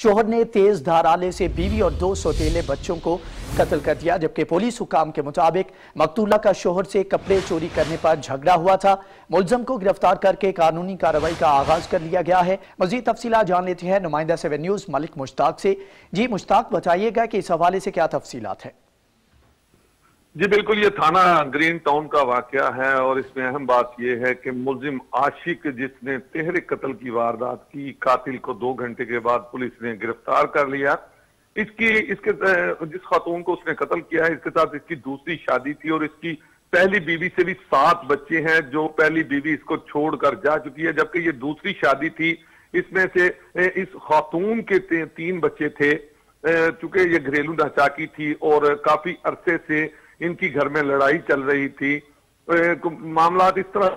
शोहर ने तेज धार आले से बीवी और 2 सौतेले बच्चों को कत्ल कर दिया, जबकि पुलिस हुकाम के मुताबिक मकतूला का शोहर से कपड़े चोरी करने पर झगड़ा हुआ था। मुलजम को गिरफ्तार करके कानूनी कार्रवाई का आगाज कर लिया गया है। मजीद तफसीलात जान लेते हैं नुमाइंदा 7 न्यूज मलिक मुश्ताक से। जी मुश्ताक, बताइएगा कि इस हवाले से क्या तफसीलात है। जी बिल्कुल, ये थाना ग्रीन टाउन का वाकया है और इसमें अहम बात यह है कि मुलजिम आशिक जिसने तेहरे कत्ल की वारदात की, कातिल को 2 घंटे के बाद पुलिस ने गिरफ्तार कर लिया। इसके जिस खातून को उसने कत्ल किया है, इसके साथ इसकी दूसरी शादी थी और इसकी पहली बीवी से भी 7 बच्चे हैं, जो पहली बीवी इसको छोड़कर जा चुकी है, जबकि ये दूसरी शादी थी। इसमें से इस खातून के 3 बच्चे थे। चूंकि ये घरेलू नाचाकी थी और काफी अरसे से इनकी घर में लड़ाई चल रही थी। मामला इस तरह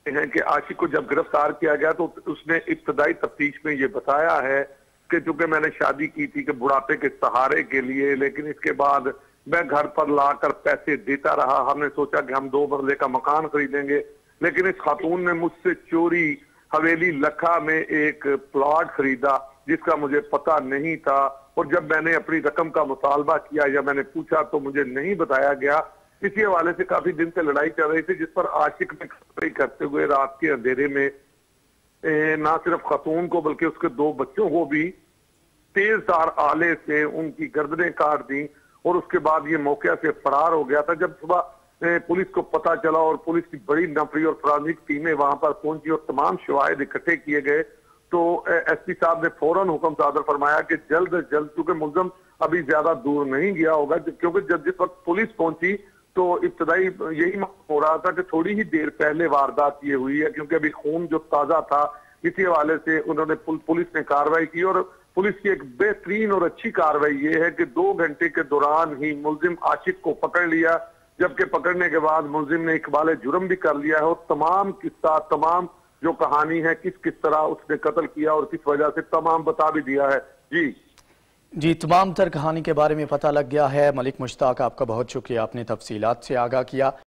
हैं कि आशिक को जब गिरफ्तार किया गया तो उसने इब्तदाई तफ्तीश में ये बताया है कि चूंकि मैंने शादी की थी कि बुढ़ापे के सहारे के लिए, लेकिन इसके बाद मैं घर पर लाकर पैसे देता रहा। हमने सोचा कि हम 2 मरले का मकान खरीदेंगे, लेकिन इस खातून ने मुझसे चोरी हवेली लखा में एक प्लॉट खरीदा जिसका मुझे पता नहीं था। और जब मैंने अपनी रकम का मुतालबा किया या मैंने पूछा तो मुझे नहीं बताया गया। इसी हवाले से काफी दिन से लड़ाई चल रही थी, जिस पर आशिक ने खबरें करते हुए रात के अंधेरे में ना सिर्फ खातून को बल्कि उसके 2 बच्चों को भी तेजधार आले से उनकी गर्दनें काट दी और उसके बाद ये मौके से फरार हो गया था। जब सुबह पुलिस को पता चला और पुलिस की बड़ी नफरी और फराजिक टीमें वहां पर पहुंची और तमाम शवाहिद इकट्ठे किए गए, तो एसपी साहब ने फौरन हुक्म सादर फरमाया कि जल्द अज जल्द, क्योंकि मुलजम अभी ज्यादा दूर नहीं गया होगा, क्योंकि जब जिस वक्त पुलिस पहुंची तो इब्तदाई यही हो रहा था कि थोड़ी ही देर पहले वारदात ये हुई है, क्योंकि अभी खून जो ताजा था। इसी हवाले से उन्होंने पुलिस ने कार्रवाई की और पुलिस की एक बेहतरीन और अच्छी कार्रवाई ये है कि 2 घंटे के दौरान ही मुलजिम आशिक को पकड़ लिया, जबकि पकड़ने के बाद मुलजिम ने इकबाल जुर्म भी कर लिया है और तमाम किस्सा, तमाम जो कहानी है किस तरह उसने कत्ल किया और किस वजह से, तमाम बता भी दिया है। जी तमाम तर कहानी के बारे में पता लग गया है। मलिक मुश्ताक, आपका बहुत शुक्रिया, आपने तफसीलात से आगाह किया।